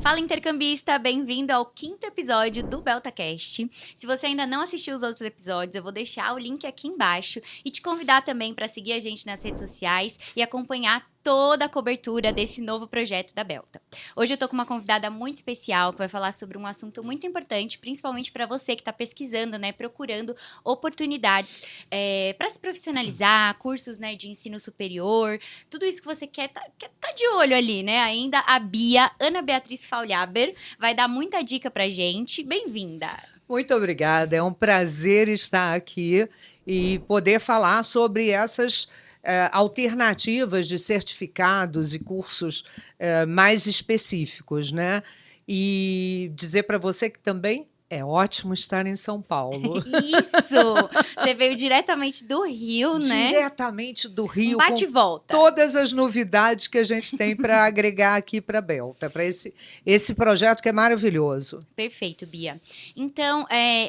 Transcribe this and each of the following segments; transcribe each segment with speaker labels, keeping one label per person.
Speaker 1: Fala, intercambista! Bem-vindo ao 5º episódio do BeltaCast. Se você ainda não assistiu os outros episódios, eu vou deixar o link aqui embaixo e te convidar também para seguir a gente nas redes sociais e acompanhar toda a cobertura desse novo projeto da Belta. Hoje eu tô com uma convidada muito especial que vai falar sobre um assunto muito importante, principalmente para você que está pesquisando, né, procurando oportunidades para se profissionalizar, cursos, né, de ensino superior, tudo isso que você quer tá de olho ali, né? Ainda a Bia, Ana Beatriz Faulhaber, vai dar muita dica pra gente. Bem-vinda!
Speaker 2: Muito obrigada, é um prazer estar aqui e poder falar sobre essas alternativas de certificados e cursos mais específicos, né? E dizer para você que também é ótimo estar em São Paulo.
Speaker 1: Isso! Você veio diretamente do Rio, né?
Speaker 2: Diretamente do Rio,
Speaker 1: bate e
Speaker 2: com
Speaker 1: volta.
Speaker 2: todas as novidades que a gente tem para agregar aqui para a Belta, para esse projeto que é maravilhoso.
Speaker 1: Perfeito, Bia. Então,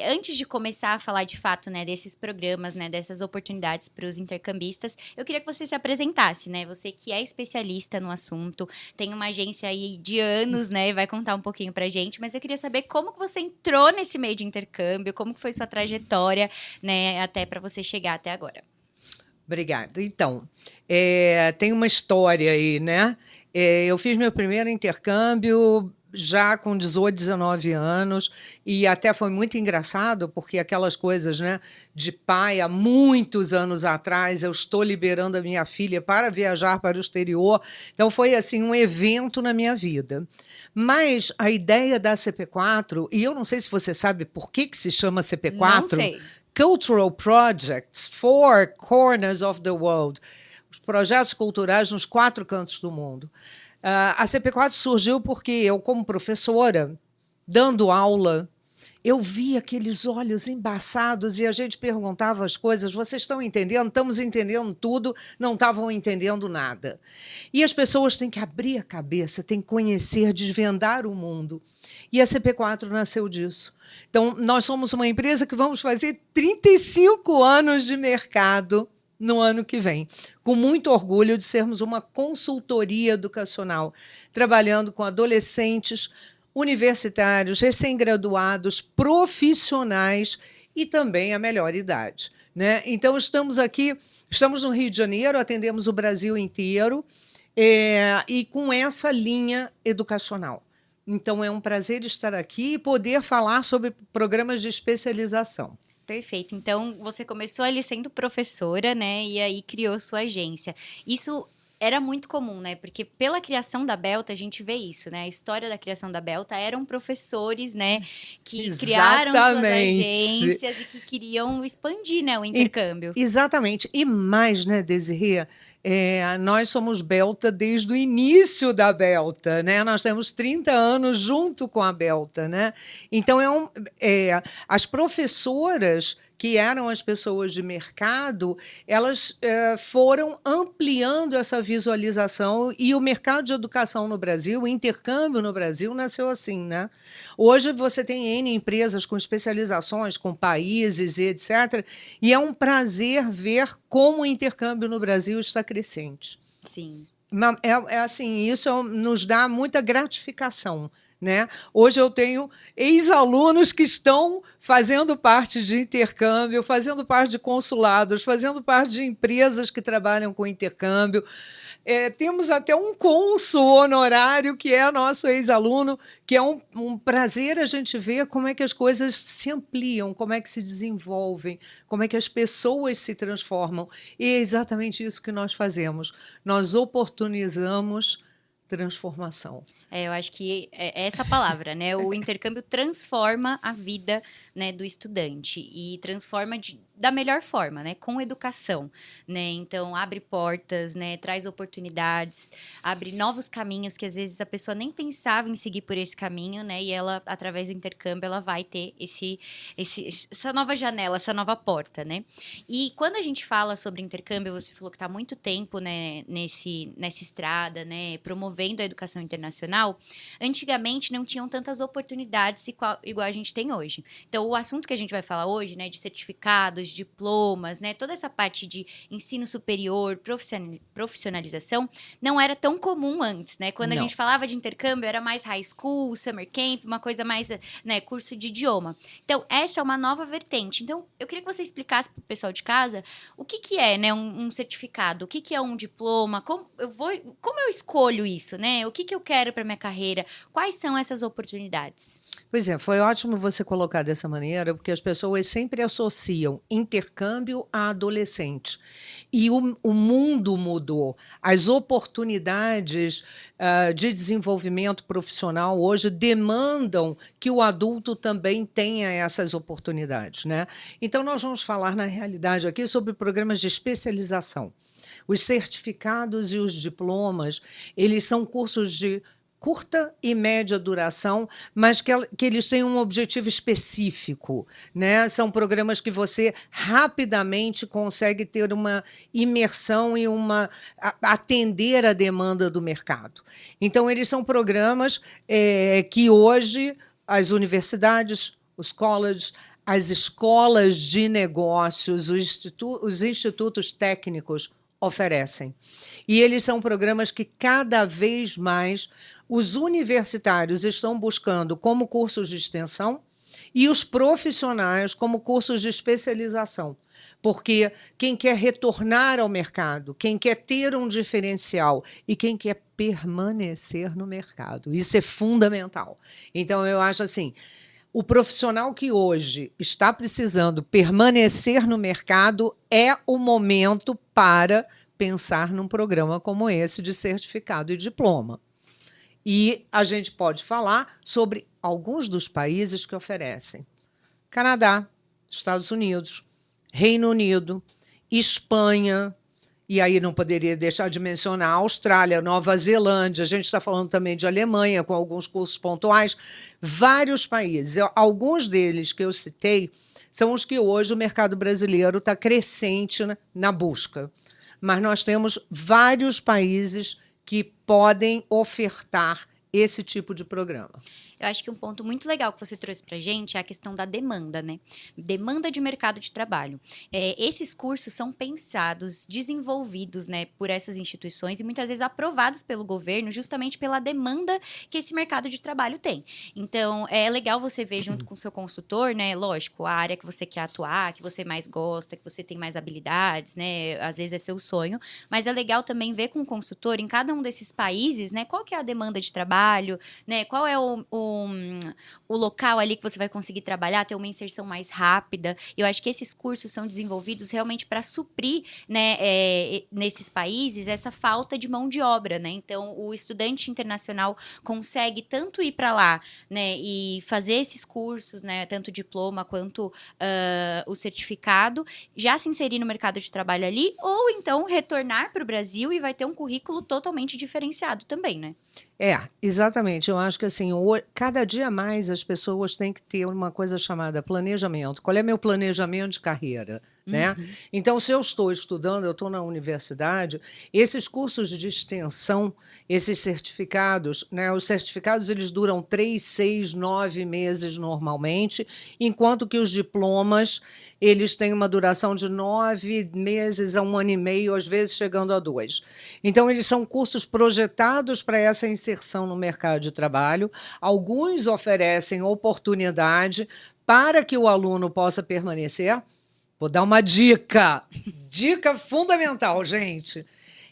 Speaker 1: antes de começar a falar de fato, né, desses programas, né, dessas oportunidades para os intercambistas, eu queria que você se apresentasse, né? Você que é especialista no assunto, tem uma agência aí de anos, né, e vai contar um pouquinho pra gente, mas eu queria saber como que você entrou nesse meio de intercâmbio, como que foi sua trajetória, né, até para você chegar até agora.
Speaker 2: Obrigada. Então, tem uma história aí, né? Eu fiz meu primeiro intercâmbio já com 18, 19 anos, e até foi muito engraçado, porque aquelas coisas, né, de pai, há muitos anos atrás, eu estou liberando a minha filha para viajar para o exterior, então foi assim um evento na minha vida. Mas a ideia da CP4, e eu não sei se você sabe por que se chama CP4,
Speaker 1: Não sei.
Speaker 2: Cultural Projects for Corners of the World, os projetos culturais nos 4 cantos do mundo. A CP4 surgiu porque eu, como professora, dando aula, eu vi aqueles olhos embaçados e a gente perguntava as coisas, vocês estão entendendo? Estamos entendendo tudo, não estavam entendendo nada. E as pessoas têm que abrir a cabeça, têm que conhecer, desvendar o mundo. E a CP4 nasceu disso. Então, nós somos uma empresa que vamos fazer 35 anos de mercado no ano que vem, com muito orgulho de sermos uma consultoria educacional, trabalhando com adolescentes, universitários, recém-graduados, profissionais e também a melhor idade, né? Então, estamos aqui, estamos no Rio de Janeiro, atendemos o Brasil inteiro, e com essa linha educacional. Então, é um prazer estar aqui e poder falar sobre programas de especialização.
Speaker 1: Perfeito. Então, você começou ali sendo professora, né? E aí criou sua agência. Isso era muito comum, né? Porque pela criação da Belta, a gente vê isso, né? A história da criação da Belta eram professores, né? Que criaram suas agências e que queriam expandir, né? O intercâmbio.
Speaker 2: Exatamente. E mais, né, Desirê? Nós somos Belta desde o início da Belta, né? Nós temos 30 anos junto com a Belta, né? Então, as professoras que eram as pessoas de mercado, elas foram ampliando essa visualização e o mercado de educação no Brasil, o intercâmbio no Brasil nasceu assim, né? Hoje você tem N empresas com especializações, com países e etc. E é um prazer ver como o intercâmbio no Brasil está crescente.
Speaker 1: Sim.
Speaker 2: Assim, isso nos dá muita gratificação. Né? Hoje eu tenho ex-alunos que estão fazendo parte de intercâmbio, fazendo parte de consulados, fazendo parte de empresas que trabalham com intercâmbio. Temos até um cônsul honorário que é nosso ex-aluno, que é um prazer a gente ver como é que as coisas se ampliam, como é que se desenvolvem, como é que as pessoas se transformam. E é exatamente isso que nós fazemos. Nós oportunizamos transformação.
Speaker 1: Eu acho que é essa palavra, né? O intercâmbio transforma a vida, né, do estudante e transforma da melhor forma, né? Com educação, né? Então, abre portas, né? Traz oportunidades, abre novos caminhos que às vezes a pessoa nem pensava em seguir por esse caminho, né? E ela, através do intercâmbio, ela vai ter essa nova janela, essa nova porta, né? E quando a gente fala sobre intercâmbio, você falou que está há muito tempo, né, nessa estrada, né? Promovendo a educação internacional. Antigamente não tinham tantas oportunidades igual a gente tem hoje. Então, o assunto que a gente vai falar hoje, né, de certificados, cursos, diplomas, né? Toda essa parte de ensino superior, profissionalização, não era tão comum antes, né? Quando a
Speaker 2: Não.
Speaker 1: gente falava de intercâmbio, era mais high school, summer camp, uma coisa mais, né, curso de idioma. Então, essa é uma nova vertente. Então, eu queria que você explicasse para o pessoal de casa o que que é, né, um certificado, o que que é um diploma, como eu escolho isso, né? O que que eu quero para minha carreira? Quais são essas oportunidades?
Speaker 2: Pois é, foi ótimo você colocar dessa maneira, porque as pessoas sempre associam intercâmbio a adolescente. E o mundo mudou. As oportunidades de desenvolvimento profissional hoje demandam que o adulto também tenha essas oportunidades, né? Então, nós vamos falar, na realidade, aqui sobre programas de especialização. Os certificados e os diplomas, eles são cursos de curta e média duração, mas que eles têm um objetivo específico, né? São programas que você rapidamente consegue ter uma imersão e atender a demanda do mercado. Então, eles são programas que hoje as universidades, os colleges, as escolas de negócios, os institutos técnicos oferecem. E eles são programas que cada vez mais os universitários estão buscando como cursos de extensão e os profissionais como cursos de especialização. Porque quem quer retornar ao mercado, quem quer ter um diferencial e quem quer permanecer no mercado, isso é fundamental. Então, eu acho assim, o profissional que hoje está precisando permanecer no mercado é o momento para pensar num programa como esse de certificado e diploma. E a gente pode falar sobre alguns dos países que oferecem: Canadá, Estados Unidos, Reino Unido, Espanha, e aí não poderia deixar de mencionar Austrália, Nova Zelândia, a gente está falando também de Alemanha, com alguns cursos pontuais, vários países. Alguns deles que eu citei são os que hoje o mercado brasileiro está crescente na busca. Mas nós temos vários países que podem ofertar esse tipo de programa.
Speaker 1: Eu acho que um ponto muito legal que você trouxe pra gente é a questão da demanda, né? Demanda de mercado de trabalho. Esses cursos são pensados, desenvolvidos, né, por essas instituições e muitas vezes aprovados pelo governo justamente pela demanda que esse mercado de trabalho tem. Então, é legal você ver junto com o seu consultor, né, lógico, a área que você quer atuar, que você mais gosta, que você tem mais habilidades, né, às vezes é seu sonho, mas é legal também ver com o consultor em cada um desses países, né, qual que é a demanda de trabalho, né, qual é o local ali que você vai conseguir trabalhar, ter uma inserção mais rápida. Eu acho que esses cursos são desenvolvidos realmente para suprir, né, nesses países, essa falta de mão de obra, né? Então, o estudante internacional consegue tanto ir para lá, né, e fazer esses cursos, né, tanto o diploma quanto o certificado, já se inserir no mercado de trabalho ali, ou então retornar para o Brasil e vai ter um currículo totalmente diferenciado também, né?
Speaker 2: Exatamente. Eu acho que assim, cada dia mais as pessoas têm que ter uma coisa chamada planejamento. Qual é meu planejamento de carreira? Né? Então, se eu estou estudando, eu estou na universidade, esses cursos de extensão, esses certificados, né? Os certificados eles duram 3, 6, 9 meses normalmente, enquanto que os diplomas eles têm uma duração de 9 meses a 1 ano e meio, às vezes chegando a 2. Então, eles são cursos projetados para essa inserção no mercado de trabalho. Alguns oferecem oportunidade para que o aluno possa permanecer. Vou dar uma dica fundamental, gente.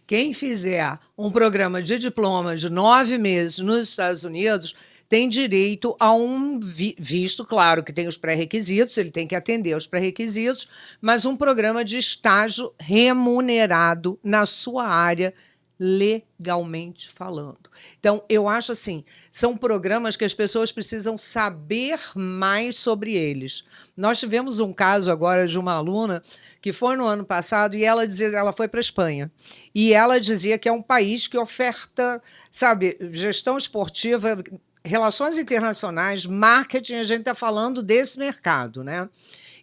Speaker 2: Quem fizer um programa de diploma de 9 meses nos Estados Unidos tem direito a um visto, claro que tem os pré-requisitos, ele tem que atender aos pré-requisitos, mas um programa de estágio remunerado na sua área, legalmente falando. Então, eu acho assim, são programas que as pessoas precisam saber mais sobre eles. Nós tivemos um caso agora de uma aluna que foi no ano passado e ela foi para a Espanha. E ela dizia que é um país que oferta, sabe, gestão esportiva, relações internacionais, marketing, a gente está falando desse mercado, né?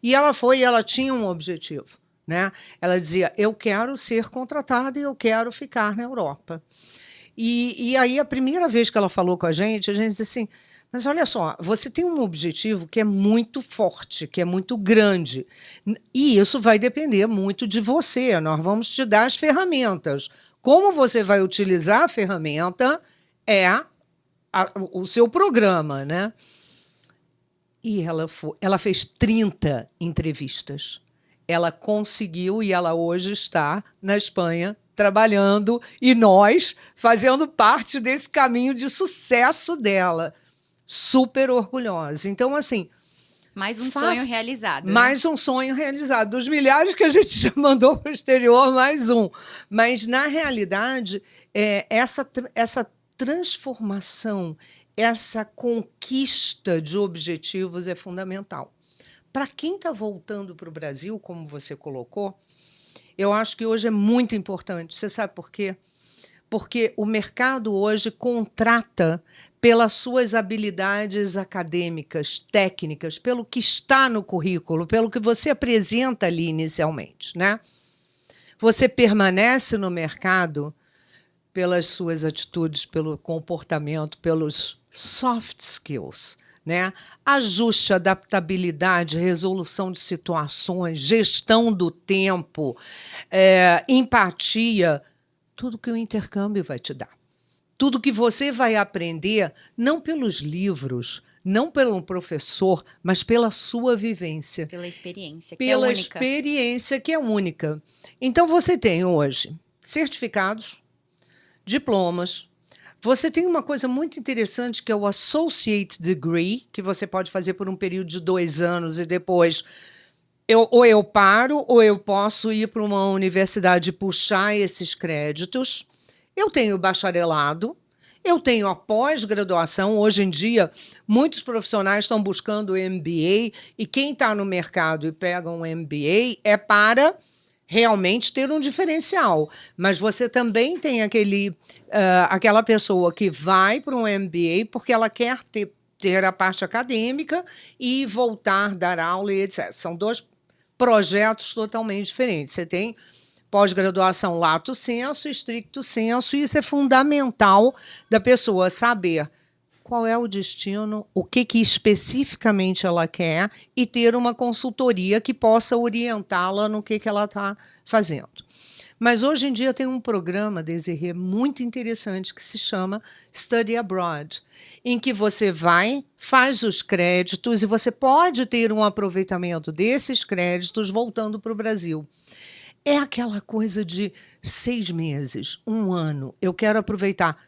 Speaker 2: E ela tinha um objetivo. Né? Ela dizia, eu quero ser contratada e eu quero ficar na Europa. E aí, a primeira vez que ela falou com a gente disse assim, Mas olha só, você tem um objetivo que é muito forte, que é muito grande. E isso vai depender muito de você. Nós vamos te dar as ferramentas. Como você vai utilizar a ferramenta é o seu programa, né? E ela fez 30 entrevistas. Ela conseguiu e ela hoje está na Espanha trabalhando e nós fazendo parte desse caminho de sucesso dela. Super orgulhosa. Então, assim.
Speaker 1: Mais um sonho realizado.
Speaker 2: Mais um sonho realizado. Dos milhares que a gente já mandou para o exterior, mais um. Mas, na realidade, essa transformação, essa conquista de objetivos é fundamental. Para quem está voltando para o Brasil, como você colocou, eu acho que hoje é muito importante. Você sabe por quê? Porque o mercado hoje contrata pelas suas habilidades acadêmicas, técnicas, pelo que está no currículo, pelo que você apresenta ali inicialmente, né? Você permanece no mercado pelas suas atitudes, pelo comportamento, pelos soft skills, né? Ajuste, adaptabilidade, resolução de situações, gestão do tempo, empatia, tudo que o intercâmbio vai te dar. Tudo que você vai aprender, não pelos livros, não pelo professor, mas pela sua vivência.
Speaker 1: Pela experiência,
Speaker 2: que é única. Pela experiência que é única. Então, você tem hoje certificados, diplomas. Você tem uma coisa muito interessante que é o Associate Degree, que você pode fazer por um período de 2 anos e depois ou eu paro ou eu posso ir para uma universidade e puxar esses créditos. Eu tenho bacharelado, eu tenho a pós-graduação. Hoje em dia, muitos profissionais estão buscando o MBA e quem está no mercado e pega um MBA é para realmente ter um diferencial. Mas você também tem aquela pessoa que vai para um MBA porque ela quer ter a parte acadêmica e voltar a dar aula e etc. São 2 projetos totalmente diferentes. Você tem pós-graduação lato sensu, stricto sensu, e isso é fundamental da pessoa saber qual é o destino, o que especificamente ela quer e ter uma consultoria que possa orientá-la no que ela está fazendo. Mas hoje em dia tem um programa, Desirê, muito interessante que se chama Study Abroad, em que você vai, faz os créditos e você pode ter um aproveitamento desses créditos voltando para o Brasil. É aquela coisa de 6 meses, 1 ano. Eu quero aproveitar.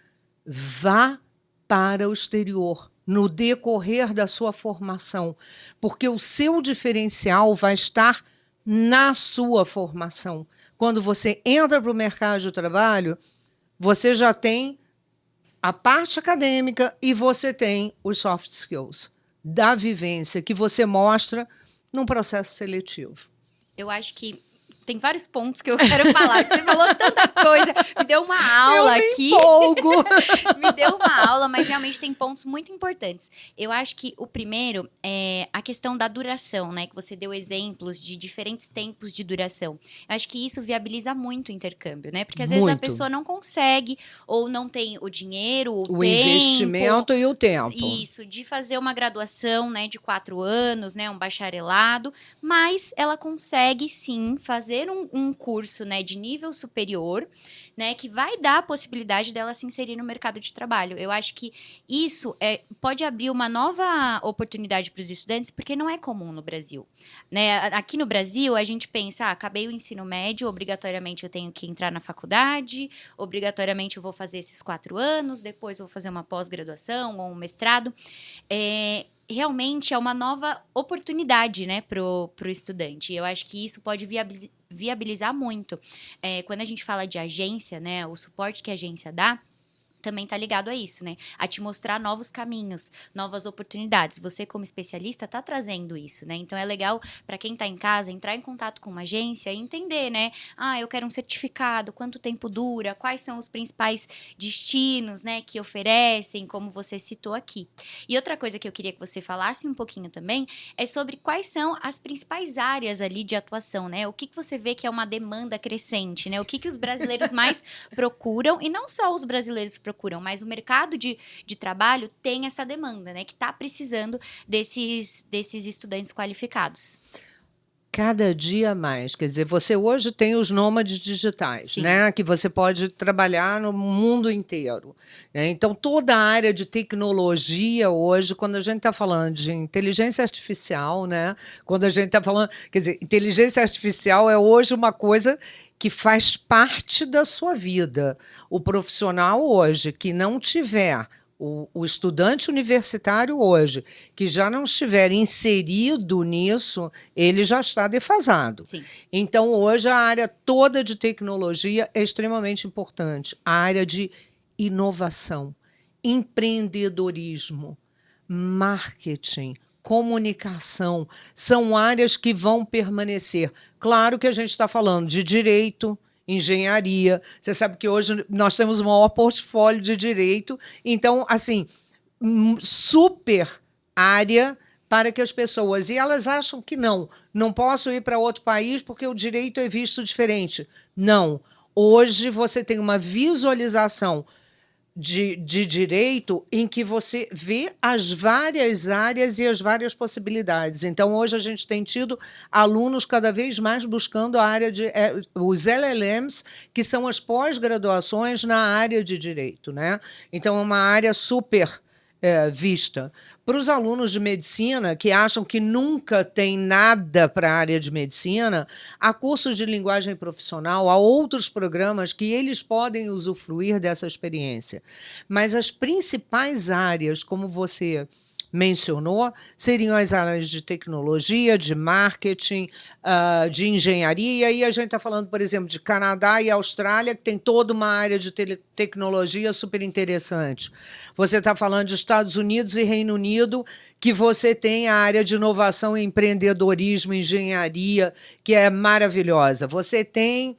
Speaker 2: Vá para o exterior no decorrer da sua formação, porque o seu diferencial vai estar na sua formação. Quando você entra para o mercado de trabalho, você já tem a parte acadêmica e você tem os soft skills da vivência que você mostra num processo seletivo.
Speaker 1: Eu acho que tem vários pontos que eu quero falar. Você falou tanta coisa, me deu uma aula aqui. Me deu uma aula, mas realmente tem pontos muito importantes. Eu acho que o primeiro é a questão da duração, né? Que você deu exemplos de diferentes tempos de duração. Eu acho que isso viabiliza muito o intercâmbio, né? Porque às vezes a pessoa não consegue ou não tem o dinheiro, o tempo,
Speaker 2: investimento e o tempo.
Speaker 1: Isso, de fazer uma graduação, né, de 4 anos, né, um bacharelado, mas ela consegue sim fazer um curso, né, de nível superior, né, que vai dar a possibilidade dela se inserir no mercado de trabalho. Eu acho que isso pode abrir uma nova oportunidade para os estudantes, porque não é comum no Brasil, né? Aqui no Brasil, a gente pensa, acabei o ensino médio, obrigatoriamente eu tenho que entrar na faculdade, obrigatoriamente eu vou fazer esses 4 anos, depois eu vou fazer uma pós-graduação ou um mestrado. Realmente é uma nova oportunidade, né, pro estudante. Eu acho que isso pode viabilizar muito. Quando a gente fala de agência, né, o suporte que a agência dá, também tá ligado a isso, né? A te mostrar novos caminhos, novas oportunidades. Você, como especialista, tá trazendo isso, né? Então, é legal para quem tá em casa entrar em contato com uma agência e entender, né? Eu quero um certificado, quanto tempo dura, quais são os principais destinos, né, que oferecem, como você citou aqui. E outra coisa que eu queria que você falasse um pouquinho também é sobre quais são as principais áreas ali de atuação, né? O que você vê que é uma demanda crescente, né? O que os brasileiros mais procuram, e não só os brasileiros procuram, procuram, mas o mercado de trabalho tem essa demanda, né? Que está precisando desses estudantes qualificados.
Speaker 2: Cada dia mais. Quer dizer, você hoje tem os nômades digitais,
Speaker 1: Sim.
Speaker 2: né? Que você pode trabalhar no mundo inteiro, né? Então, toda a área de tecnologia hoje, quando a gente está falando de inteligência artificial, né? Quando a gente está falando. Quer dizer, inteligência artificial é hoje uma coisa que faz parte da sua vida. O profissional hoje que não tiver. O estudante universitário hoje, que já não estiver inserido nisso, ele já está defasado.
Speaker 1: Sim.
Speaker 2: Então, hoje, a área toda de tecnologia é extremamente importante. A área de inovação, empreendedorismo, marketing, comunicação, são áreas que vão permanecer. Claro que a gente está falando de direito, engenharia. Você sabe que hoje nós temos o maior portfólio de direito. Então, assim, super área para que as pessoas... E elas acham que não posso ir para outro país porque o direito é visto diferente. Não. Hoje você tem uma visualização de direito em que você vê as várias áreas e as várias possibilidades. Então, hoje a gente tem tido alunos cada vez mais buscando a área de os LLMs, que são as pós-graduações na área de direito, né? Então, é uma área super vista. Para os alunos de medicina que acham que nunca tem nada para a área de medicina, há cursos de linguagem profissional, há outros programas que eles podem usufruir dessa experiência. Mas as principais áreas, como você mencionou, seriam as áreas de tecnologia, de marketing, de engenharia. E aí a gente está falando, por exemplo, de Canadá e Austrália, que tem toda uma área de tecnologia super interessante. Você está falando de Estados Unidos e Reino Unido, que você tem a área de inovação, empreendedorismo, engenharia, que é maravilhosa. Você tem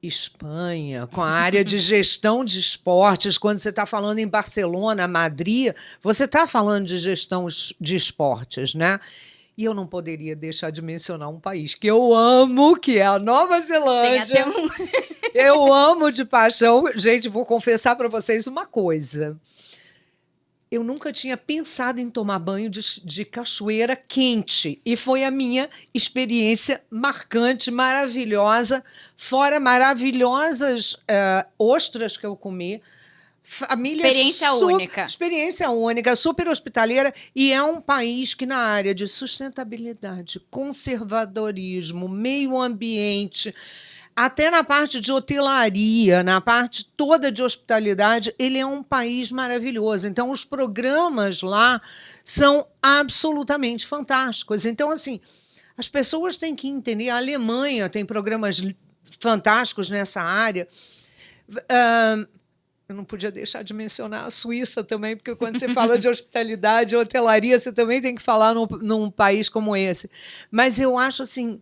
Speaker 2: Espanha, com a área de gestão de esportes. Quando você está falando em Barcelona, Madrid, você está falando de gestão de esportes, né? E eu não poderia deixar de mencionar um país que eu amo, que é a Nova Zelândia.
Speaker 1: Tem até um...
Speaker 2: Eu amo de paixão. Gente, vou confessar para vocês uma coisa. Eu nunca tinha pensado em tomar banho de cachoeira quente. E foi a minha experiência marcante, maravilhosa. Fora maravilhosas ostras que eu comi. Família
Speaker 1: Experiência única.
Speaker 2: Experiência única, super hospitaleira. E é um país que, na área de sustentabilidade, conservadorismo, meio ambiente, até na parte de hotelaria, na parte toda de hospitalidade, ele é um país maravilhoso. Então, os programas lá são absolutamente fantásticos. Então, assim, as pessoas têm que entender. A Alemanha tem programas fantásticos nessa área. Eu não podia deixar de mencionar a Suíça também, porque quando você fala de hospitalidade, hotelaria, você também tem que falar num país como esse. Mas eu acho assim,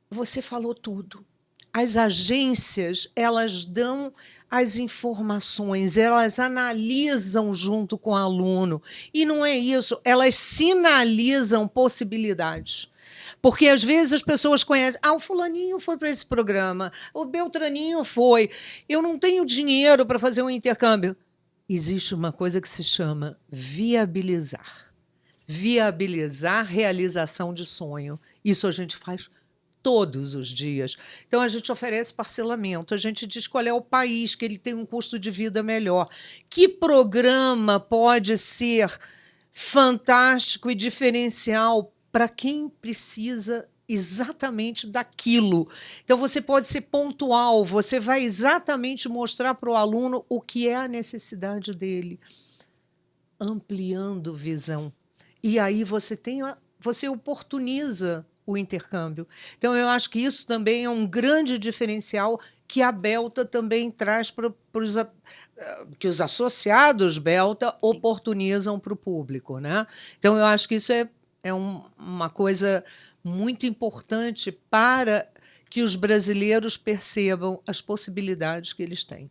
Speaker 2: você falou tudo. As agências, elas dão as informações, elas analisam junto com o aluno. E não é isso, elas sinalizam possibilidades. Porque, às vezes, as pessoas conhecem. O fulaninho foi para esse programa, o Beltraninho foi. Eu não tenho dinheiro para fazer um intercâmbio. Existe uma coisa que se chama viabilizar. Viabilizar realização de sonho. Isso a gente faz todos os dias. Então, a gente oferece parcelamento, a gente diz qual é o país que ele tem um custo de vida melhor. Que programa pode ser fantástico e diferencial para quem precisa exatamente daquilo. Então, você pode ser pontual, você vai exatamente mostrar para o aluno o que é a necessidade dele, ampliando visão. E aí você oportuniza o intercâmbio. Então, eu acho que isso também é um grande diferencial que a Belta também traz para que os associados Belta Sim. oportunizam para o público, né? Então, eu acho que isso é uma coisa muito importante para que os brasileiros percebam as possibilidades que eles têm.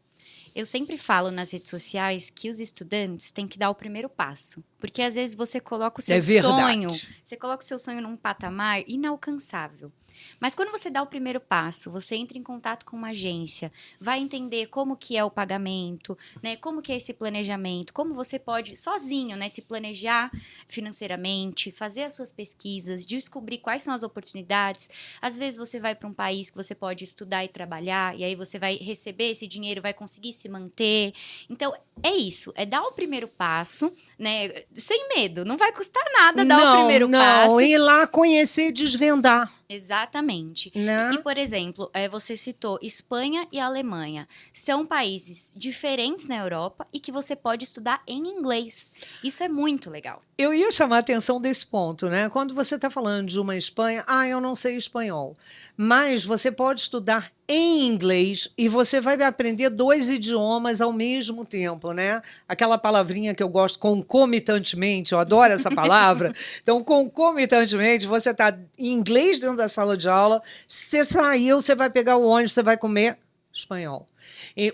Speaker 1: Eu sempre falo nas redes sociais que os estudantes têm que dar o primeiro passo. Porque, às vezes, você coloca o seu sonho... Você coloca o seu sonho num patamar inalcançável. Mas quando você dá o primeiro passo, você entra em contato com uma agência, vai entender como que é o pagamento, né? Como que é esse planejamento, como você pode sozinho, né, se planejar financeiramente, fazer as suas pesquisas, descobrir quais são as oportunidades. Às vezes você vai para um país que você pode estudar e trabalhar, e aí você vai receber esse dinheiro, vai conseguir se manter. Então, é isso, é dar o primeiro passo, né? Sem medo, não vai custar nada dar o primeiro passo.
Speaker 2: Ir lá conhecer e desvendar.
Speaker 1: Exatamente.
Speaker 2: Né?
Speaker 1: E, por exemplo, você citou Espanha e Alemanha. São países diferentes na Europa e que você pode estudar em inglês. Isso é muito legal.
Speaker 2: Eu ia chamar a atenção desse ponto, né? Quando você está falando de uma Espanha, eu não sei espanhol. Mas você pode estudar em inglês e você vai aprender 2 idiomas ao mesmo tempo, né? Aquela palavrinha que eu gosto, concomitantemente, eu adoro essa palavra. Então, concomitantemente, você está em inglês dentro da sala de aula, você saiu, você vai pegar o ônibus, você vai comer espanhol.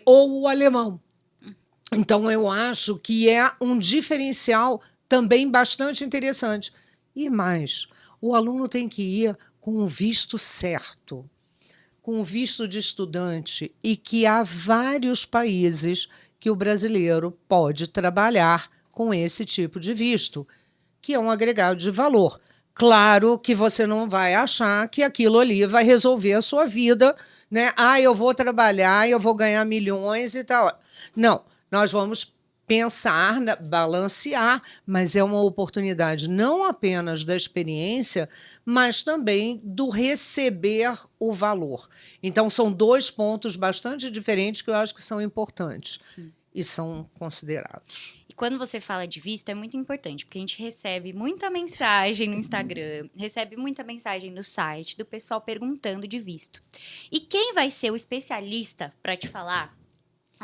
Speaker 2: Ou o alemão. Então, eu acho que é um diferencial também bastante interessante. E mais, o aluno tem que ir com o visto certo, com o visto de estudante, e que há vários países que o brasileiro pode trabalhar com esse tipo de visto, que é um agregado de valor. Claro que você não vai achar que aquilo ali vai resolver a sua vida, né? Eu vou trabalhar, eu vou ganhar milhões e tal. Não, nós vamos pensar, balancear, mas é uma oportunidade não apenas da experiência, mas também do receber o valor. Então, são 2 pontos bastante diferentes que eu acho que são importantes.
Speaker 1: Sim.
Speaker 2: E são considerados.
Speaker 1: E quando você fala de visto, é muito importante, porque a gente recebe muita mensagem no Instagram, recebe muita mensagem no site do pessoal perguntando de visto. E quem vai ser o especialista para te falar?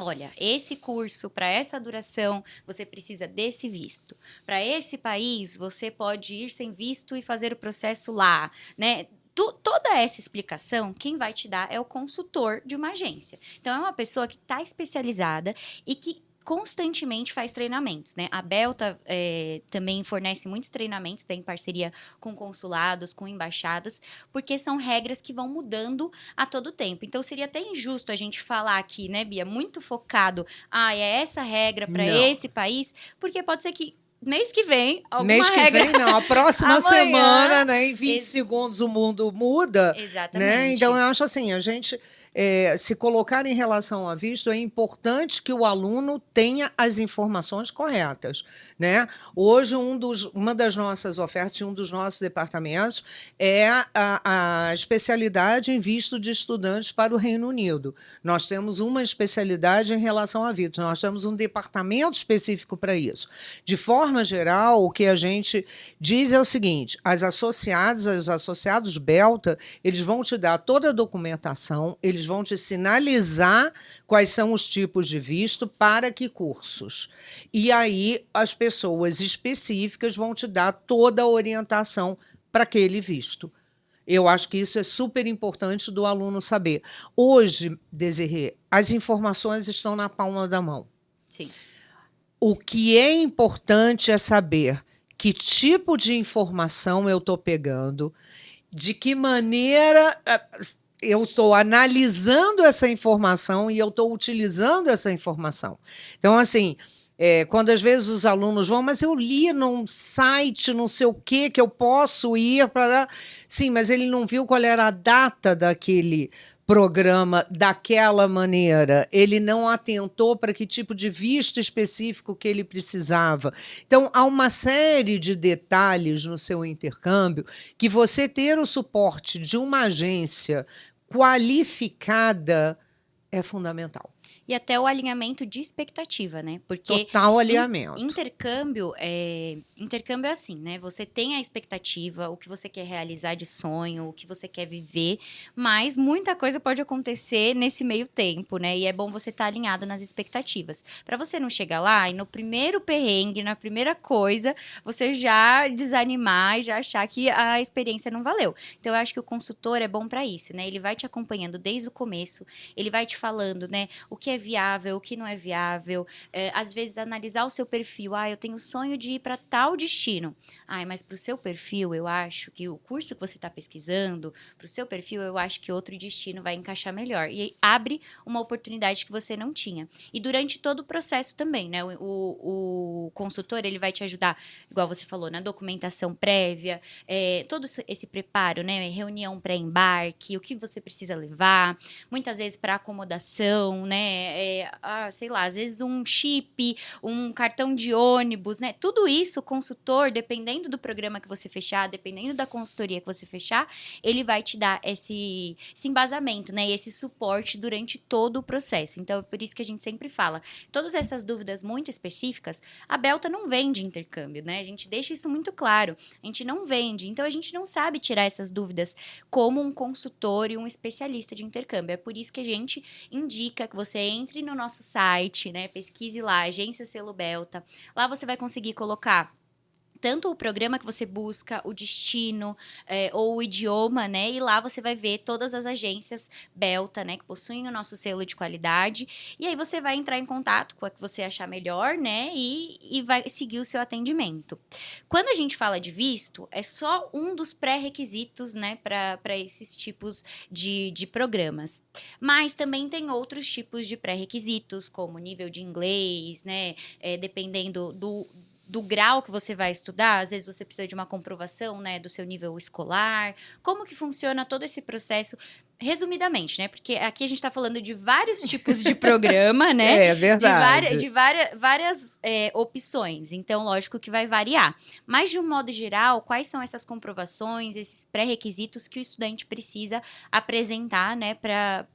Speaker 1: Olha, esse curso, para essa duração, você precisa desse visto. Para esse país, você pode ir sem visto e fazer o processo lá, né? Toda essa explicação, quem vai te dar é o consultor de uma agência. Então, é uma pessoa que está especializada e que constantemente faz treinamentos, né? A Belta também fornece muitos treinamentos, tem parceria com consulados, com embaixadas, porque são regras que vão mudando a todo tempo. Então, seria até injusto a gente falar aqui, né, Bia, muito focado, é essa regra para esse país, porque pode ser que mês que vem,
Speaker 2: mês que
Speaker 1: regra...
Speaker 2: vem, não. A próxima
Speaker 1: Amanhã,
Speaker 2: semana, né, em 20 segundos, o mundo muda.
Speaker 1: Exatamente.
Speaker 2: Né? Então, eu acho assim, a gente se colocar em relação a visto, é importante que o aluno tenha as informações corretas. Né? Hoje, uma das nossas ofertas, um dos nossos departamentos, é a especialidade em visto de estudantes para o Reino Unido. Nós temos uma especialidade em relação a visto, nós temos um departamento específico para isso. De forma geral, o que a gente diz é o seguinte: os associados Belta, eles vão te dar toda a documentação, eles vão te sinalizar quais são os tipos de visto, para que cursos. E aí, as pessoas específicas vão te dar toda a orientação para aquele visto. Eu acho que isso é super importante do aluno saber. Hoje, Desirê, as informações estão na palma da mão.
Speaker 1: Sim.
Speaker 2: O que é importante é saber que tipo de informação eu estou pegando, de que maneira eu estou analisando essa informação e eu estou utilizando essa informação. Então, assim, quando às vezes os alunos vão, mas eu li num site, não sei o quê, que eu posso ir para... Sim, mas ele não viu qual era a data daquele programa daquela maneira, ele não atentou para que tipo de visto específico que ele precisava. Então, há uma série de detalhes no seu intercâmbio que você ter o suporte de uma agência qualificada é fundamental.
Speaker 1: E até o alinhamento de expectativa, né? Porque
Speaker 2: total alinhamento.
Speaker 1: Intercâmbio é assim, né? Você tem a expectativa, o que você quer realizar de sonho, o que você quer viver, mas muita coisa pode acontecer nesse meio tempo, né? E é bom você estar alinhado nas expectativas. Para você não chegar lá e no primeiro perrengue, na primeira coisa, você já desanimar e já achar que a experiência não valeu. Então, eu acho que o consultor é bom para isso, né? Ele vai te acompanhando desde o começo, ele vai te falando, né? O que é é viável, o que não é viável. Às vezes, analisar o seu perfil. Eu tenho sonho de ir para tal destino. Mas para o seu perfil, eu acho que o curso que você está pesquisando, para o seu perfil, eu acho que outro destino vai encaixar melhor. E aí, abre uma oportunidade que você não tinha. E durante todo o processo também, né? O consultor, ele vai te ajudar, igual você falou, na documentação prévia, todo esse preparo, né? Reunião pré-embarque, o que você precisa levar, muitas vezes para acomodação, né? Sei lá, às vezes um chip, um cartão de ônibus, né? Tudo isso, o consultor, dependendo do programa que você fechar, dependendo da consultoria que você fechar, ele vai te dar esse embasamento, né? E esse suporte durante todo o processo. Então, é por isso que a gente sempre fala, todas essas dúvidas muito específicas, a Belta não vende intercâmbio, né? A gente deixa isso muito claro. A gente não vende, então a gente não sabe tirar essas dúvidas como um consultor e um especialista de intercâmbio. É por isso que a gente indica que você entre no nosso site, né? Pesquise lá, Agência Selo Belta. Lá você vai conseguir colocar tanto o programa que você busca, o destino, ou o idioma, né? E lá você vai ver todas as agências Belta, né? Que possuem o nosso selo de qualidade. E aí você vai entrar em contato com a que você achar melhor, né? E vai seguir o seu atendimento. Quando a gente fala de visto, é só um dos pré-requisitos, né? Para esses tipos de programas. Mas também tem outros tipos de pré-requisitos, como nível de inglês, né? Dependendo do grau que você vai estudar, às vezes você precisa de uma comprovação, né, do seu nível escolar. Como que funciona todo esse processo? Resumidamente, né? Porque aqui a gente está falando de vários tipos de programa, né?
Speaker 2: É verdade.
Speaker 1: De várias opções. Então, lógico que vai variar. Mas, de um modo geral, quais são essas comprovações, esses pré-requisitos que o estudante precisa apresentar, né, para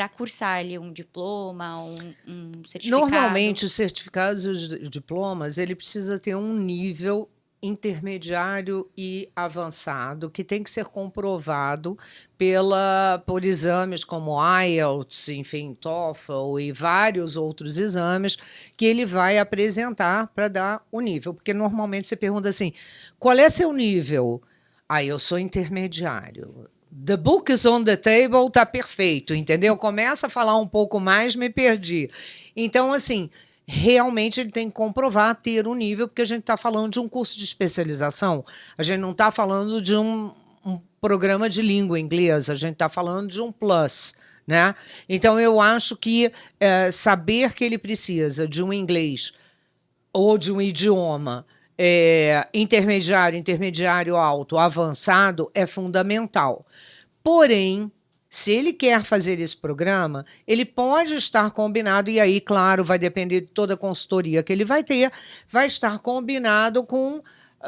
Speaker 1: cursar ali um diploma, um certificado?
Speaker 2: Normalmente, os certificados e os diplomas, ele precisa ter um nível intermediário e avançado, que tem que ser comprovado por exames como IELTS, enfim, TOEFL e vários outros exames que ele vai apresentar para dar o nível. Porque normalmente você pergunta assim, qual é seu nível? Eu sou intermediário. The book is on the table, tá perfeito, entendeu? Começa a falar um pouco mais, me perdi. Então, assim, realmente ele tem que comprovar ter um nível, porque a gente está falando de um curso de especialização, a gente não está falando de um programa de língua inglesa, a gente está falando de um plus, né? Então, eu acho que saber que ele precisa de um inglês ou de um idioma intermediário alto, avançado, é fundamental. Porém, se ele quer fazer esse programa, ele pode estar combinado, e aí, claro, vai depender de toda a consultoria que ele vai ter, vai estar combinado com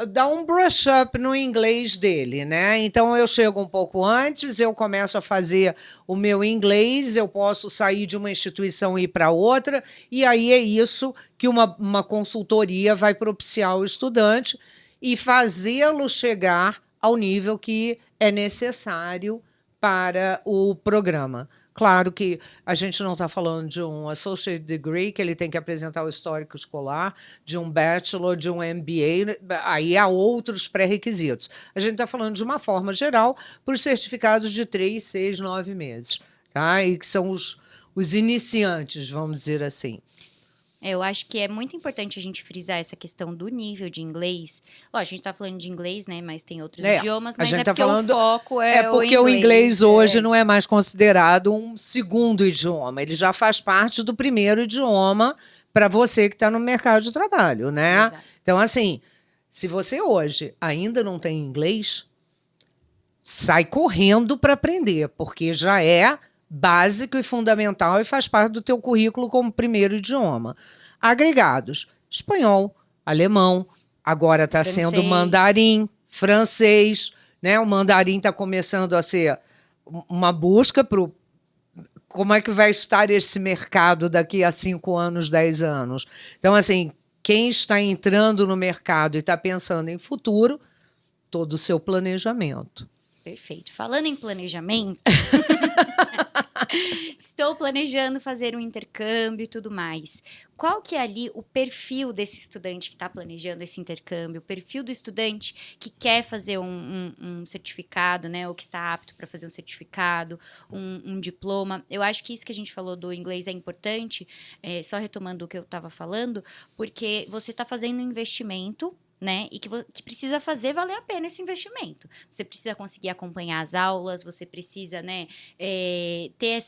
Speaker 2: dar um brush up no inglês dele, né? Então, eu chego um pouco antes, eu começo a fazer o meu inglês, eu posso sair de uma instituição e ir para outra, e aí é isso que uma consultoria vai propiciar ao estudante e fazê-lo chegar ao nível que é necessário para o programa. Claro que a gente não está falando de um associate degree, que ele tem que apresentar o histórico escolar, de um bachelor, de um MBA, aí há outros pré-requisitos. A gente está falando de uma forma geral para os certificados de 3, 6, 9 meses, tá? E que são os iniciantes, vamos dizer assim.
Speaker 1: Eu acho que é muito importante a gente frisar essa questão do nível de inglês. Lógico, a gente tá falando de inglês, né? Mas tem outros idiomas, mas
Speaker 2: é
Speaker 1: porque o foco é
Speaker 2: porque o inglês hoje não é mais considerado um segundo idioma. Ele já faz parte do primeiro idioma para você que está no mercado de trabalho, né?
Speaker 1: Exato.
Speaker 2: Então, assim, se você hoje ainda não tem inglês, sai correndo para aprender, porque já é básico e fundamental e faz parte do teu currículo como primeiro idioma. Agregados: espanhol, alemão, agora está sendo mandarim, francês, né? O mandarim está começando a ser uma busca para como é que vai estar esse mercado daqui a 5 anos, 10 anos. Então, assim, quem está entrando no mercado e está pensando em futuro, todo o seu planejamento.
Speaker 1: Perfeito. Falando em planejamento, Estou planejando fazer um intercâmbio e tudo mais. Qual que é ali o perfil desse estudante que está planejando esse intercâmbio? O perfil do estudante que quer fazer um certificado, né? Ou que está apto para fazer um certificado, um diploma. Eu acho que isso que a gente falou do inglês é importante, só retomando o que eu estava falando, porque você está fazendo um investimento, né? E que precisa fazer valer a pena esse investimento. Você precisa conseguir acompanhar as aulas, você precisa, né, ter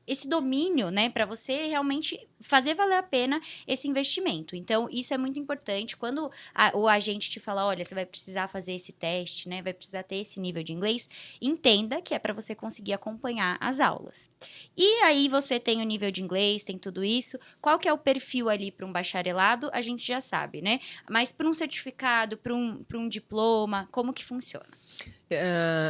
Speaker 1: esse domínio, né, para você realmente fazer valer a pena esse investimento. Então, isso é muito importante. Quando o agente te fala, olha, você vai precisar fazer esse teste, né, vai precisar ter esse nível de inglês, entenda que é para você conseguir acompanhar as aulas. E aí você tem o nível de inglês, tem tudo isso. Qual que é o perfil ali para um bacharelado? A gente já sabe, né? Mas para um certificado, para um diploma, como que funciona?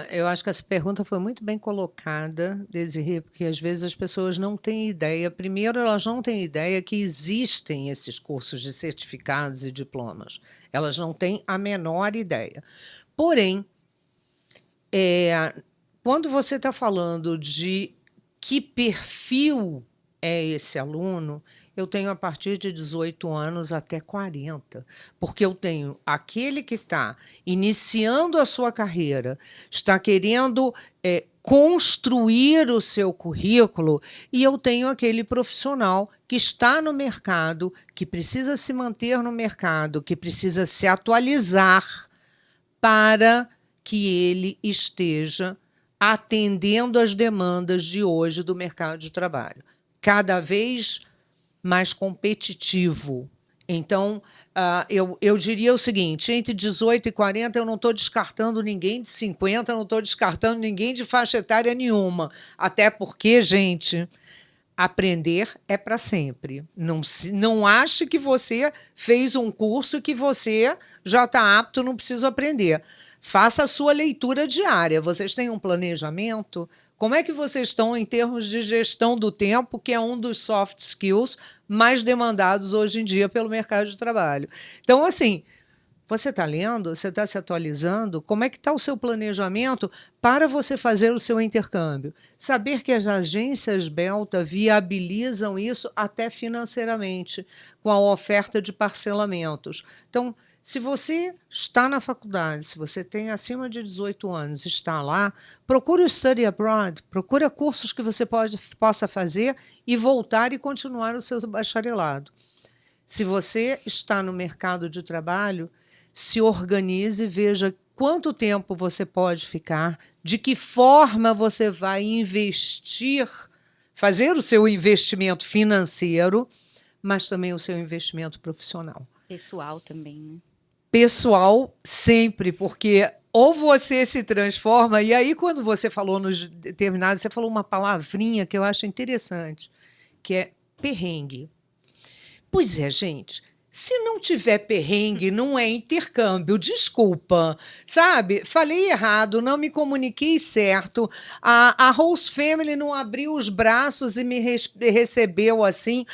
Speaker 2: Eu acho que essa pergunta foi muito bem colocada, Desirê, porque às vezes as pessoas não têm ideia. Primeiro, elas não têm ideia que existem esses cursos de certificados e diplomas. Elas não têm a menor ideia. Porém, quando você está falando de que perfil é esse aluno, eu tenho a partir de 18 anos até 40, porque eu tenho aquele que está iniciando a sua carreira, está querendo construir o seu currículo, e eu tenho aquele profissional que está no mercado, que precisa se manter no mercado, que precisa se atualizar para que ele esteja atendendo às demandas de hoje do mercado de trabalho. Cada vez mais competitivo. Então, eu diria o seguinte, entre 18 e 40 eu não estou descartando ninguém de 50, eu não estou descartando ninguém de faixa etária nenhuma. Até porque, gente, aprender é para sempre. Não ache que você fez um curso que você já está apto, não precisa aprender. Faça a sua leitura diária. Vocês têm um planejamento? Como é que vocês estão em termos de gestão do tempo, que é um dos soft skills mais demandados hoje em dia pelo mercado de trabalho? Então, assim, você está lendo? Você está se atualizando? Como é que está o seu planejamento para você fazer o seu intercâmbio? Saber que as agências Belta viabilizam isso até financeiramente, com a oferta de parcelamentos. Então, se você está na faculdade, se você tem acima de 18 anos, está lá, procure o Study Abroad, procure cursos que você possa fazer e voltar e continuar o seu bacharelado. Se você está no mercado de trabalho, se organize e veja quanto tempo você pode ficar, de que forma você vai investir, fazer o seu investimento financeiro, mas também o seu investimento profissional.
Speaker 1: Pessoal também, né?
Speaker 2: Pessoal, sempre, porque ou você se transforma, e aí quando você falou nos determinados, você falou uma palavrinha que eu acho interessante, que é perrengue. Pois é, gente, se não tiver perrengue, não é intercâmbio, desculpa, sabe? Falei errado, não me comuniquei certo, a host family não abriu os braços e me recebeu assim.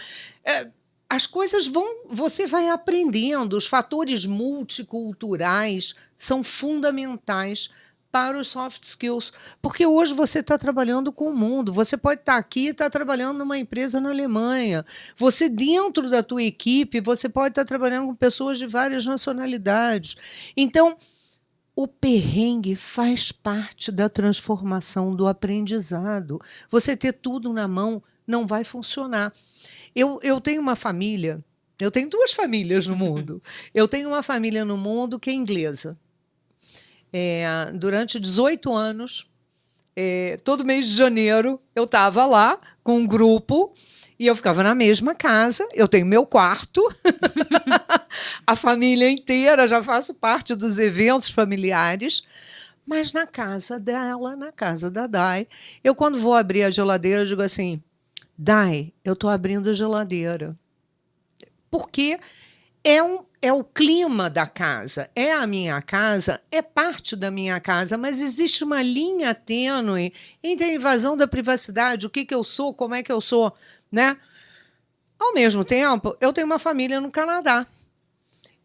Speaker 2: As coisas você vai aprendendo, os fatores multiculturais são fundamentais para os soft skills, porque hoje você está trabalhando com o mundo, você pode estar aqui e estar trabalhando numa empresa na Alemanha, você dentro da tua equipe, você pode estar trabalhando com pessoas de várias nacionalidades. Então, o perrengue faz parte da transformação do aprendizado. Você ter tudo na mão não vai funcionar. Eu tenho uma família, eu tenho duas famílias no mundo. Eu tenho uma família no mundo que é inglesa. Durante 18 anos, todo mês de janeiro, eu estava lá com um grupo e eu ficava na mesma casa. Eu tenho meu quarto, a família inteira, já faço parte dos eventos familiares. Mas na casa dela, na casa da Dai, eu quando vou abrir a geladeira, eu digo assim, Dai, eu estou abrindo a geladeira. Porque é o clima da casa, é a minha casa, é parte da minha casa, mas existe uma linha tênue entre a invasão da privacidade, o que eu sou, como é que eu sou, né? Ao mesmo tempo, eu tenho uma família no Canadá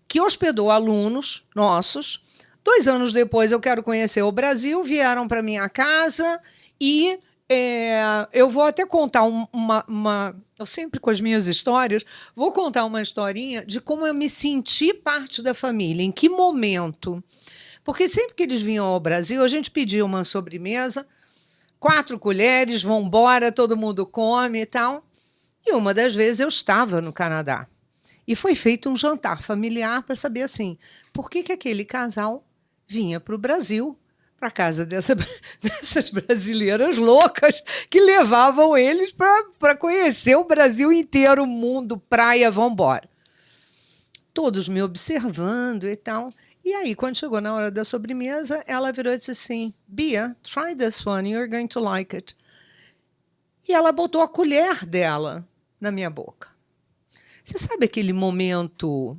Speaker 2: que hospedou alunos nossos. 2 anos depois, eu quero conhecer o Brasil, vieram para minha casa e eu vou até contar eu sempre com as minhas histórias, vou contar uma historinha de como eu me senti parte da família, em que momento. Porque sempre que eles vinham ao Brasil, a gente pedia uma sobremesa, 4 colheres, vão embora, todo mundo come e tal. E uma das vezes eu estava no Canadá. E foi feito um jantar familiar para saber assim, por que aquele casal vinha para o Brasil, para casa dessas brasileiras loucas que levavam eles para conhecer o Brasil inteiro, o mundo, praia, vão embora. Todos me observando e tal. E aí, quando chegou na hora da sobremesa, ela virou e disse assim, Bia, try this one, you're going to like it. E ela botou a colher dela na minha boca. Você sabe aquele momento,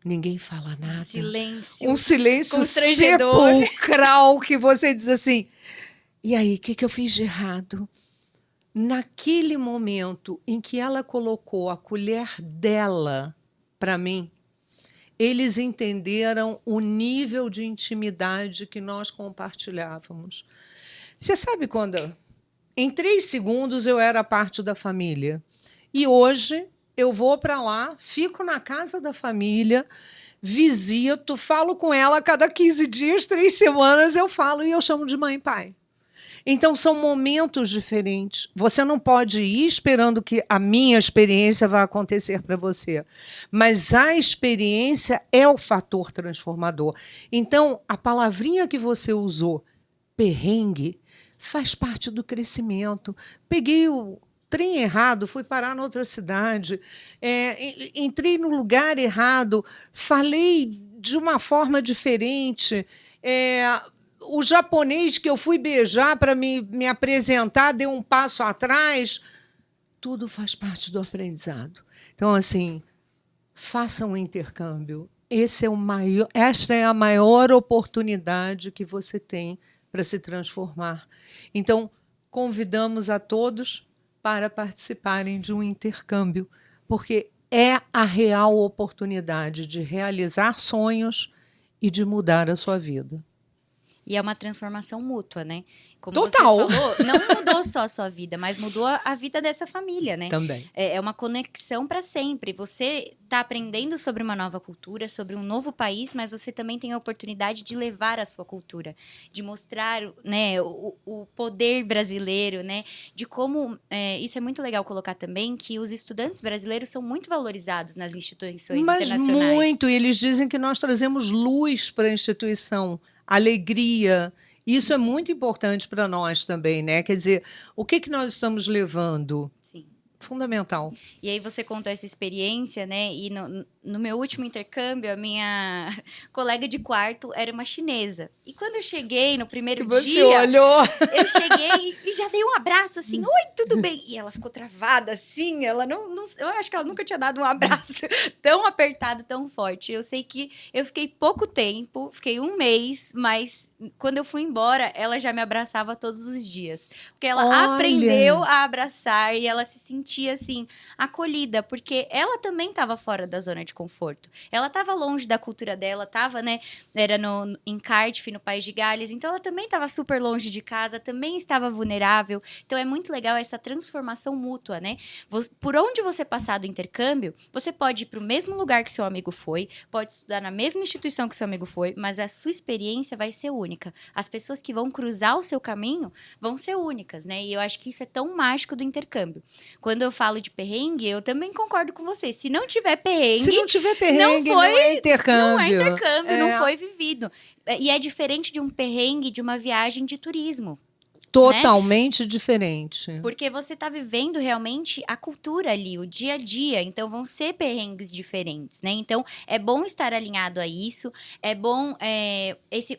Speaker 2: ninguém fala nada?
Speaker 1: Silêncio.
Speaker 2: Um silêncio
Speaker 1: constrangedor.
Speaker 2: sepulcral que você diz assim, e aí, o que eu fiz de errado? Naquele momento em que ela colocou a colher dela para mim, eles entenderam o nível de intimidade que nós compartilhávamos. Você sabe quando, em 3 segundos, eu era parte da família. E hoje, eu vou para lá, fico na casa da família, visito, falo com ela a cada 15 dias, 3 semanas, eu falo e eu chamo de mãe e pai. Então, são momentos diferentes. Você não pode ir esperando que a minha experiência vá acontecer para você. Mas a experiência é o fator transformador. Então, a palavrinha que você usou, perrengue, faz parte do crescimento. Peguei o trem errado, fui parar noutra cidade, entrei no lugar errado, falei de uma forma diferente, o japonês que eu fui beijar para me apresentar deu um passo atrás. Tudo faz parte do aprendizado. Então, assim, façam um intercâmbio. Esta é a maior oportunidade que você tem para se transformar. Então, convidamos a todos para participarem de um intercâmbio, porque é a real oportunidade de realizar sonhos e de mudar a sua vida.
Speaker 1: E é uma transformação mútua, né? Como
Speaker 2: Total.
Speaker 1: você falou, não mudou só a sua vida, mas mudou a vida dessa família, né?
Speaker 2: Também.
Speaker 1: É uma conexão para sempre. Você está aprendendo sobre uma nova cultura, sobre um novo país, mas você também tem a oportunidade de levar a sua cultura, de mostrar, né, o poder brasileiro, né? De como isso é muito legal colocar também que os estudantes brasileiros são muito valorizados nas instituições internacionais.
Speaker 2: Mas muito. E eles dizem que nós trazemos luz para a instituição, alegria. Isso é muito importante para nós também, né? Quer dizer, o que nós estamos levando?
Speaker 1: Sim.
Speaker 2: Fundamental.
Speaker 1: E aí você contou essa experiência, né? E no meu último intercâmbio, a minha colega de quarto era uma chinesa. E quando eu cheguei no primeiro
Speaker 2: Você
Speaker 1: dia...
Speaker 2: olhou.
Speaker 1: Eu cheguei e já dei um abraço, assim, oi, tudo bem? E ela ficou travada, assim, ela não... Eu acho que ela nunca tinha dado um abraço tão apertado, tão forte. Eu sei que eu fiquei pouco tempo, fiquei 1 mês, mas quando eu fui embora, ela já me abraçava todos os dias. Porque ela aprendeu a abraçar e ela se sentia, assim, acolhida, porque ela também estava fora da zona de conforto. Ela estava longe da cultura dela, estava, né, era em Cardiff, no País de Gales, então ela também estava super longe de casa, também estava vulnerável. Então é muito legal essa transformação mútua, né? Por onde você passar do intercâmbio, você pode ir para o mesmo lugar que seu amigo foi, pode estudar na mesma instituição que seu amigo foi, mas a sua experiência vai ser única. As pessoas que vão cruzar o seu caminho vão ser únicas, né? E eu acho que isso é tão mágico do intercâmbio. Quando eu falo de perrengue, eu também concordo com você. Se não tiver perrengue...
Speaker 2: Se não tiver perrengue, não é intercâmbio.
Speaker 1: Não é intercâmbio, não foi vivido. E é diferente de um perrengue de uma viagem de turismo.
Speaker 2: Totalmente diferente.
Speaker 1: Porque você está vivendo realmente a cultura ali, o dia a dia. Então, vão ser perrengues diferentes, né? Então, é bom estar alinhado a isso. É bom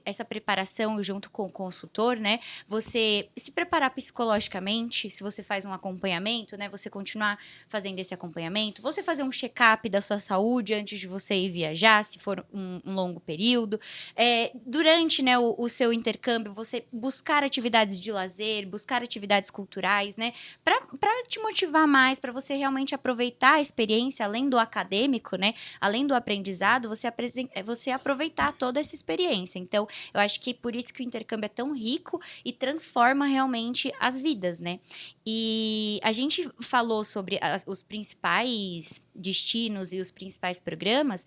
Speaker 1: essa preparação junto com o consultor, né? Você se preparar psicologicamente, se você faz um acompanhamento, né? Você continuar fazendo esse acompanhamento. Você fazer um check-up da sua saúde antes de você ir viajar, se for um longo período. Durante, né, o seu intercâmbio, você buscar atividades de lazer, buscar atividades culturais, né? Para te motivar mais, para você realmente aproveitar a experiência, além do acadêmico, né? Além do aprendizado, você aproveitar toda essa experiência. Então, eu acho que por isso que o intercâmbio é tão rico e transforma realmente as vidas, né? E a gente falou sobre os principais destinos e os principais programas,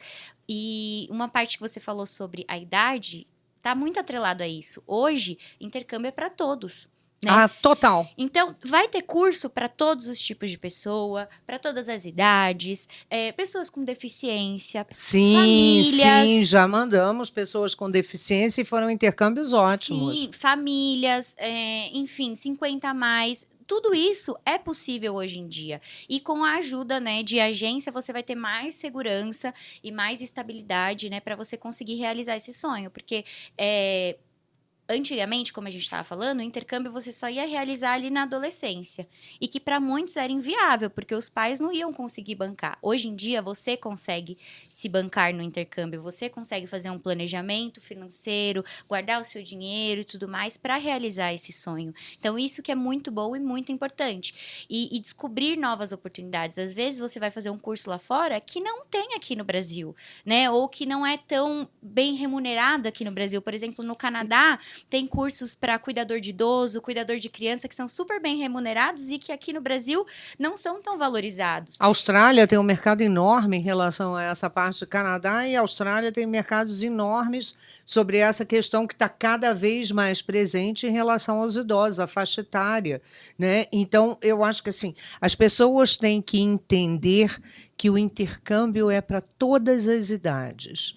Speaker 1: e uma parte que você falou sobre a idade tá muito atrelado a isso. Hoje, intercâmbio é para todos. Né?
Speaker 2: Ah, total.
Speaker 1: Então, vai ter curso para todos os tipos de pessoa, para todas as idades, pessoas com deficiência, famílias.
Speaker 2: Sim, já mandamos pessoas com deficiência e foram intercâmbios ótimos.
Speaker 1: Sim, famílias, enfim, 50 a mais. Tudo isso é possível hoje em dia. E com a ajuda, né, de agência, você vai ter mais segurança e mais estabilidade, né, para você conseguir realizar esse sonho. Porque antigamente, como a gente estava falando, o intercâmbio você só ia realizar ali na adolescência. E que para muitos era inviável, porque os pais não iam conseguir bancar. Hoje em dia, você consegue se bancar no intercâmbio, você consegue fazer um planejamento financeiro, guardar o seu dinheiro e tudo mais para realizar esse sonho. Então, isso que é muito bom e muito importante. E descobrir novas oportunidades. Às vezes, você vai fazer um curso lá fora que não tem aqui no Brasil, né? Ou que não é tão bem remunerado aqui no Brasil. Por exemplo, no Canadá, tem cursos para cuidador de idoso, cuidador de criança, que são super bem remunerados e que aqui no Brasil não são tão valorizados.
Speaker 2: A Austrália tem um mercado enorme em relação a essa parte do Canadá, e a Austrália tem mercados enormes sobre essa questão que está cada vez mais presente em relação aos idosos, a faixa etária, né? Então, eu acho que assim, as pessoas têm que entender que o intercâmbio é para todas as idades.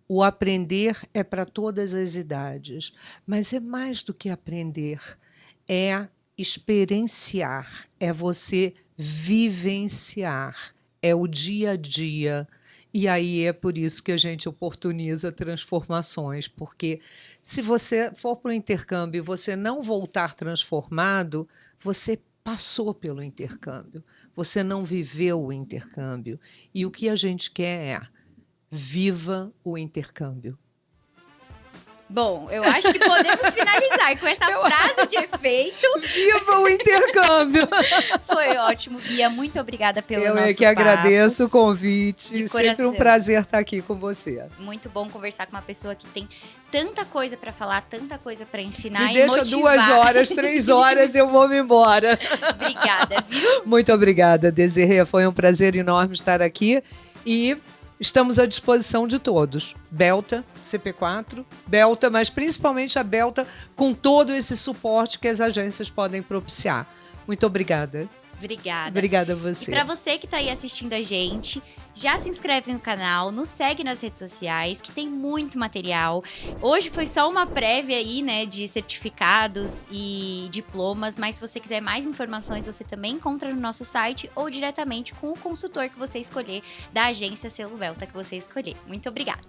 Speaker 2: O aprender é para todas as idades, mas é mais do que aprender, é experienciar, é você vivenciar, é o dia a dia. E aí é por isso que a gente oportuniza transformações, porque se você for para o intercâmbio e você não voltar transformado, você passou pelo intercâmbio, você não viveu o intercâmbio. E o que a gente quer é: viva o intercâmbio.
Speaker 1: Bom, eu acho que podemos finalizar com essa frase de efeito.
Speaker 2: Viva o intercâmbio!
Speaker 1: Foi ótimo, Bia. Muito obrigada pelo nosso
Speaker 2: Eu é que
Speaker 1: papo.
Speaker 2: agradeço o convite.
Speaker 1: De
Speaker 2: Sempre
Speaker 1: coração.
Speaker 2: um prazer estar aqui com você.
Speaker 1: Muito bom conversar com uma pessoa que tem tanta coisa para falar, tanta coisa para ensinar
Speaker 2: Me
Speaker 1: e
Speaker 2: deixa
Speaker 1: motivar.
Speaker 2: 2 horas, 3 horas, eu vou me embora.
Speaker 1: Obrigada, viu?
Speaker 2: Muito obrigada, Desirê. Foi um prazer enorme estar aqui e estamos à disposição de todos. Belta, CP4, Belta, mas principalmente a Belta, com todo esse suporte que as agências podem propiciar. Muito obrigada.
Speaker 1: Obrigada.
Speaker 2: Obrigada a você.
Speaker 1: E para você que está aí assistindo a gente, já se inscreve no canal, nos segue nas redes sociais, que tem muito material. Hoje foi só uma prévia aí, né, de certificados e diplomas, mas se você quiser mais informações, você também encontra no nosso site ou diretamente com o consultor que você escolher, da agência Selo Belta que você escolher. Muito obrigada.